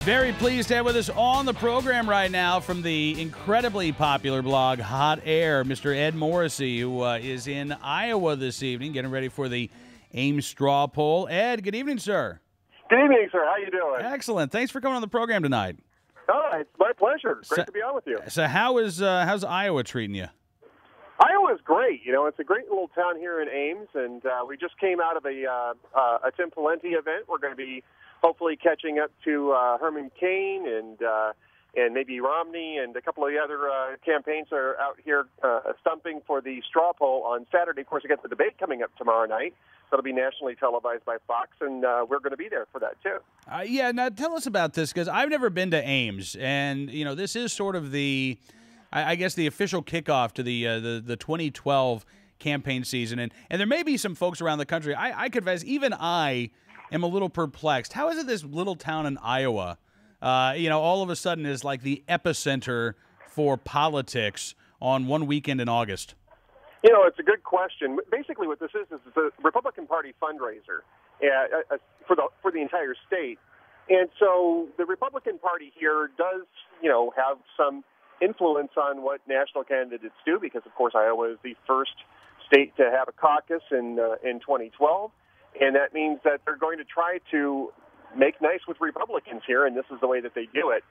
Very pleased to have with us on the program right now from the incredibly popular blog Hot Air, Mr. Ed Morrissey, who is in Iowa this evening, getting ready for the Ames straw poll. Ed, good evening, sir. Good evening, sir. How you doing? Excellent. Thanks for coming on the program tonight. Oh, it's my pleasure. Great to be on with you. So how's Iowa treating you? Iowa's great. You know, it's a great little town here in Ames, and we just came out of a Tim Pawlenty event. We're going to be hopefully catching up to Herman Cain and maybe Romney and a couple of the other campaigns that are out here stumping for the straw poll on Saturday. Of course, we got the debate coming up tomorrow night. That'll be nationally televised by Fox, and we're going to be there for that, too. Yeah, now tell us about this, because I've never been to Ames, and, you know, this is sort of the, I guess, the official kickoff to the 2012 campaign season, and there may be some folks around the country. I confess, even I am a little perplexed. How is it this little town in Iowa, all of a sudden is like the epicenter for politics on one weekend in August? You know, it's a good question. Basically, what this is the Republican Party fundraiser for the entire state. And so the Republican Party here does, have some influence on what national candidates do because, of course, Iowa is the first state to have a caucus in 2012. And that means that they're going to try to make nice with Republicans here, and this is the way that they do it.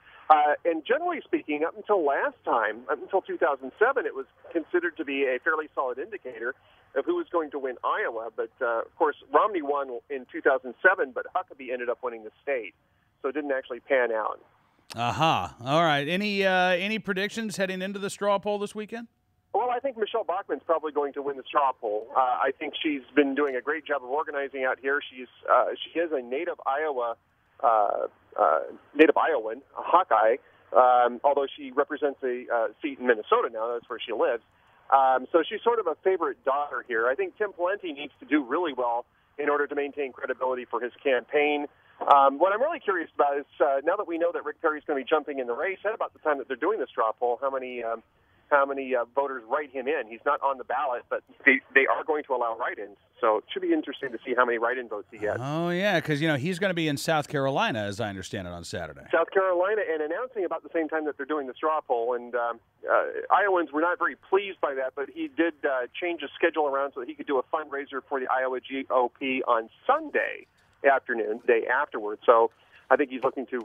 And generally speaking, up until last time, up until 2007, it was considered to be a fairly solid indicator of who was going to win Iowa. But, of course, Romney won in 2007, but Huckabee ended up winning the state. So it didn't actually pan out. All right. Any predictions heading into the straw poll this weekend? Well, I think Michelle Bachmann's probably going to win the straw poll. I think she's been doing a great job of organizing out here. She is a native Iowan, a Hawkeye, although she represents a seat in Minnesota now. That's where she lives. So she's sort of a favorite daughter here. I think Tim Pawlenty needs to do really well in order to maintain credibility for his campaign. What I'm really curious about is now that we know that Rick Perry's going to be jumping in the race, at about the time that they're doing the straw poll, how many voters write him in. He's not on the ballot, but they are going to allow write-ins. So it should be interesting to see how many write-in votes he gets. Oh, yeah, because, he's going to be in South Carolina, as I understand it, on Saturday. South Carolina, and announcing about the same time that they're doing the straw poll. And Iowans were not very pleased by that, but he did change his schedule around so that he could do a fundraiser for the Iowa GOP on Sunday afternoon, the day afterwards. So I think he's looking to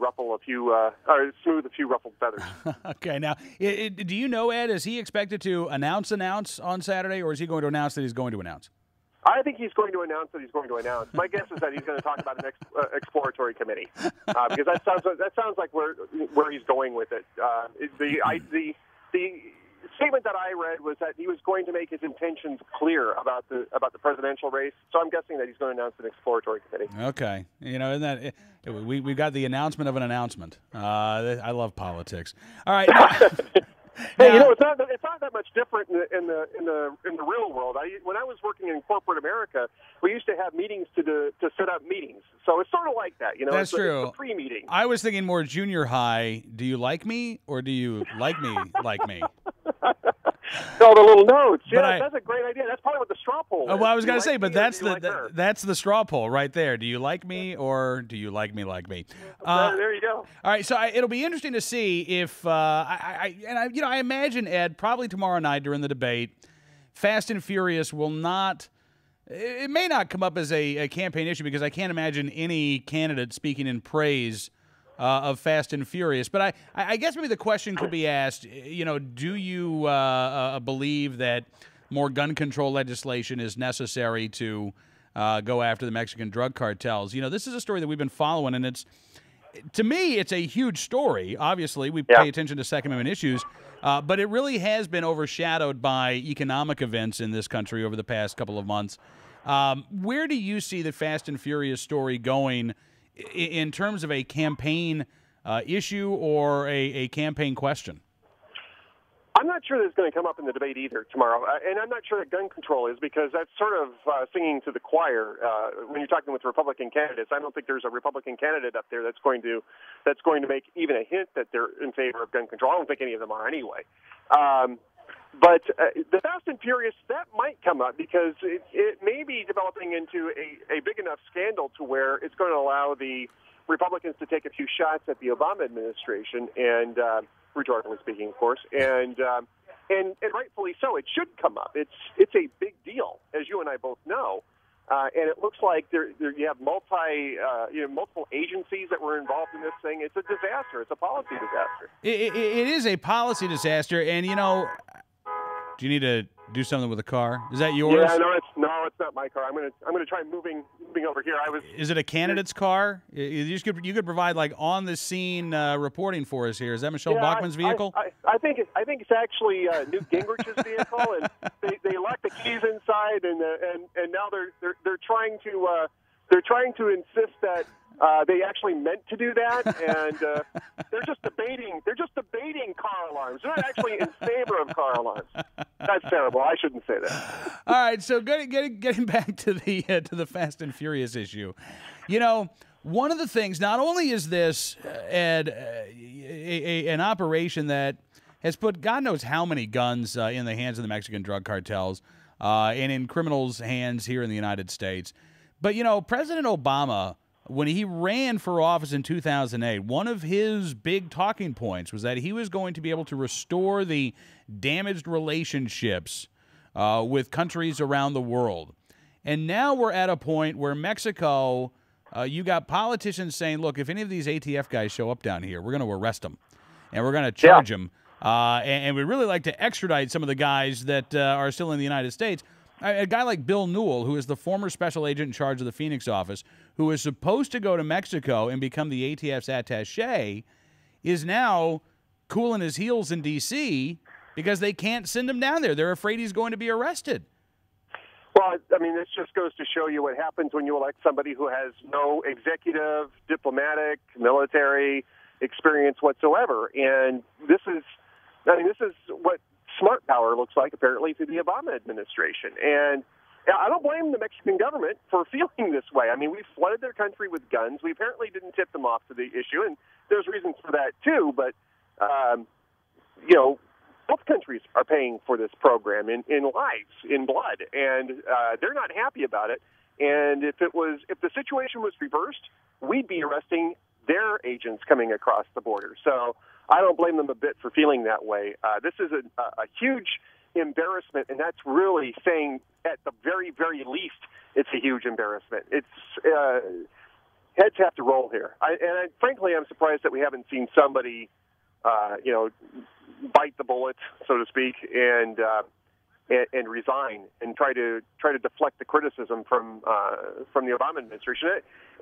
smooth a few ruffled feathers. Okay, now, do you know, Ed, is he expected to announce on Saturday, or is he going to announce that he's going to announce? I think he's going to announce that he's going to announce. My guess is that he's going to talk about an exploratory committee, because that sounds like where he's going with it. The statement that I read was that he was going to make his intentions clear about the presidential race. So I'm guessing that he's going to announce an exploratory committee. Okay, isn't that we got the announcement of an announcement. I love politics. All right. Hey, it's not that much different in the real world. When I was working in corporate America, we used to have meetings to set up meetings. So it's sort of like that, That's true. It's a pre-meeting. I was thinking more junior high. Do you like me, or do you like me like me? No, the little notes. Yeah, that's a great idea. That's probably what the straw poll is. Well, I was going to say, but that's that's the straw poll right there. Do you like me, or do you like me like me? There you go. All right, so it'll be interesting to see if I imagine, Ed, probably tomorrow night during the debate, Fast and Furious will not. It may not come up as a campaign issue because I can't imagine any candidate speaking in praise of Fast and Furious. But I guess maybe the question could be asked, do you believe that more gun control legislation is necessary to go after the Mexican drug cartels? This is a story that we've been following, and to me, it's a huge story. Obviously, we pay attention to Second Amendment issues, but it really has been overshadowed by economic events in this country over the past couple of months. Where do you see the Fast and Furious story going in terms of a campaign issue or a campaign question? I'm not sure that's going to come up in the debate either tomorrow, and I'm not sure that gun control is, because that's sort of singing to the choir. When you're talking with Republican candidates, I don't think there's a Republican candidate up there that's going to make even a hint that they're in favor of gun control. I don't think any of them are anyway. But the Fast and Furious, that might come up because it may be developing into a big enough scandal to where it's going to allow the Republicans to take a few shots at the Obama administration, and rhetorically speaking, of course, and rightfully so. It should come up. It's a big deal, as you and I both know. And it looks like you have multiple agencies that were involved in this thing. It's a disaster. It's a policy disaster. It is a policy disaster, and do you need to do something with the car? Is that yours? Yeah, no, it's not my car. I'm gonna try moving over here. Is it a candidate's car? You could provide like on the scene reporting for us here. Is that Michelle Bachmann's vehicle? I think it's actually Newt Gingrich's vehicle, and they locked the keys inside, and now they're trying to insist that they actually meant to do that, and they're just debating car alarms. They're not actually in favor of car alarms. That's terrible. I shouldn't say that. All right, so getting back to the Fast and Furious issue, one of the things, not only is this an operation that has put God knows how many guns in the hands of the Mexican drug cartels and in criminals' hands here in the United States, but President Obama, when he ran for office in 2008, one of his big talking points was that he was going to be able to restore the damaged relationships with countries around the world. And now we're at a point where Mexico, you got politicians saying, look, if any of these ATF guys show up down here, we're going to arrest them and we're going to charge them. And we'd really like to extradite some of the guys that are still in the United States. A guy like Bill Newell, who is the former special agent in charge of the Phoenix office, who is supposed to go to Mexico and become the ATF's attaché, is now cooling his heels in D.C. because they can't send him down there. They're afraid he's going to be arrested. Well, I mean, this just goes to show you what happens when you elect somebody who has no executive, diplomatic, military experience whatsoever. And this is what smart power looks like, apparently, to the Obama administration. And I don't blame the Mexican government for feeling this way. I mean, we flooded their country with guns. We apparently didn't tip them off to the issue, and there's reasons for that, too. But, both countries are paying for this program in lives, in blood, and they're not happy about it. And if the situation was reversed, we'd be arresting their agents coming across the border. So I don't blame them a bit for feeling that way. This is a huge embarrassment, and that's really saying at the very, very least it's a huge embarrassment. It's heads have to roll here. Frankly, I'm surprised that we haven't seen somebody, bite the bullet, so to speak, and resign and try to deflect the criticism from the Obama administration.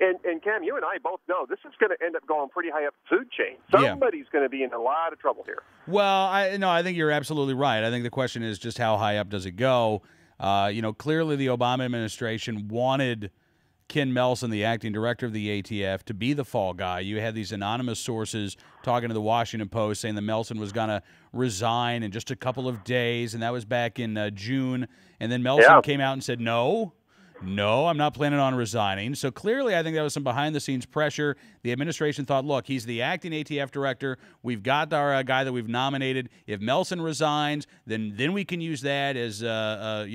And Cam, you and I both know this is going to end up going pretty high up the food chain. Somebody's going to be in a lot of trouble here. Well, I think you're absolutely right. I think the question is just how high up does it go? Clearly the Obama administration wanted Ken Melson, the acting director of the ATF, to be the fall guy. You had these anonymous sources talking to the Washington Post saying that Melson was going to resign in just a couple of days, and that was back in June. And then Melson came out and said, no, I'm not planning on resigning. So clearly I think that was some behind-the-scenes pressure. The administration thought, look, he's the acting ATF director. We've got our guy that we've nominated. If Melson resigns, then we can use that as a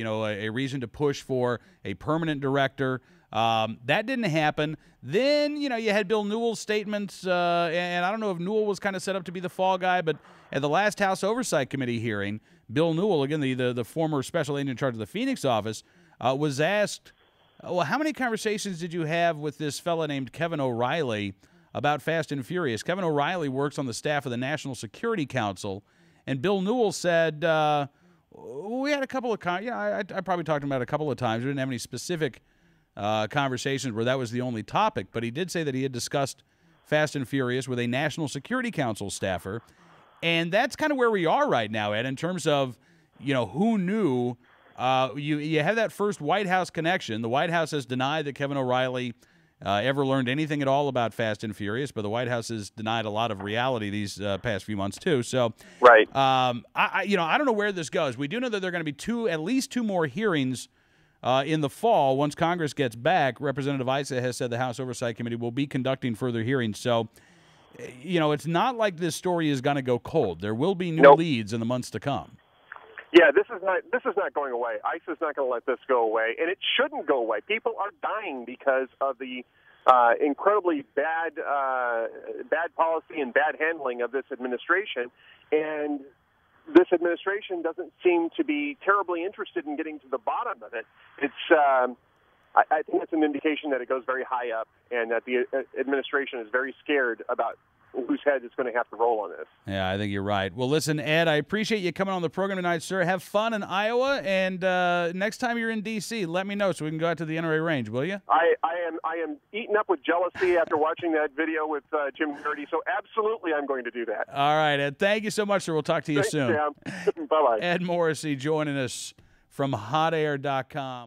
reason to push for a permanent director. That didn't happen. Then, you had Bill Newell's statements, and I don't know if Newell was kind of set up to be the fall guy, but at the last House Oversight Committee hearing, Bill Newell, again, the former special agent in charge of the Phoenix office, was asked, well, how many conversations did you have with this fella named Kevin O'Reilly about Fast and Furious? Kevin O'Reilly works on the staff of the National Security Council, and Bill Newell said, we had a couple of I probably talked about it a couple of times. We didn't have any specific conversations where that was the only topic, but he did say that he had discussed Fast and Furious with a National Security Council staffer, and that's kind of where we are right now, Ed, in terms of, who knew. You have that first White House connection. The White House has denied that Kevin O'Reilly ever learned anything at all about Fast and Furious, but the White House has denied a lot of reality these past few months too. So, right. I don't know where this goes. We do know that there are going to be at least two more hearings in the fall. Once Congress gets back, Representative Issa has said the House Oversight Committee will be conducting further hearings. So, it's not like this story is going to go cold. There will be new leads in the months to come. Yeah, this is not going away. ICE is not going to let this go away, and it shouldn't go away. People are dying because of the incredibly bad policy and bad handling of this administration, and this administration doesn't seem to be terribly interested in getting to the bottom of it. I think it's an indication that it goes very high up, and that the administration is very scared about whose head is going to have to roll on this. Yeah, I think you're right. Well, listen, Ed, I appreciate you coming on the program tonight, sir. Have fun in Iowa, and next time you're in D.C., let me know so we can go out to the NRA range, will you? I am eaten up with jealousy after watching that video with Jim Gertie, so absolutely I'm going to do that. All right, Ed. Thank you so much, sir. We'll talk to you soon. Sam. Bye-bye. Ed Morrissey joining us from hotair.com.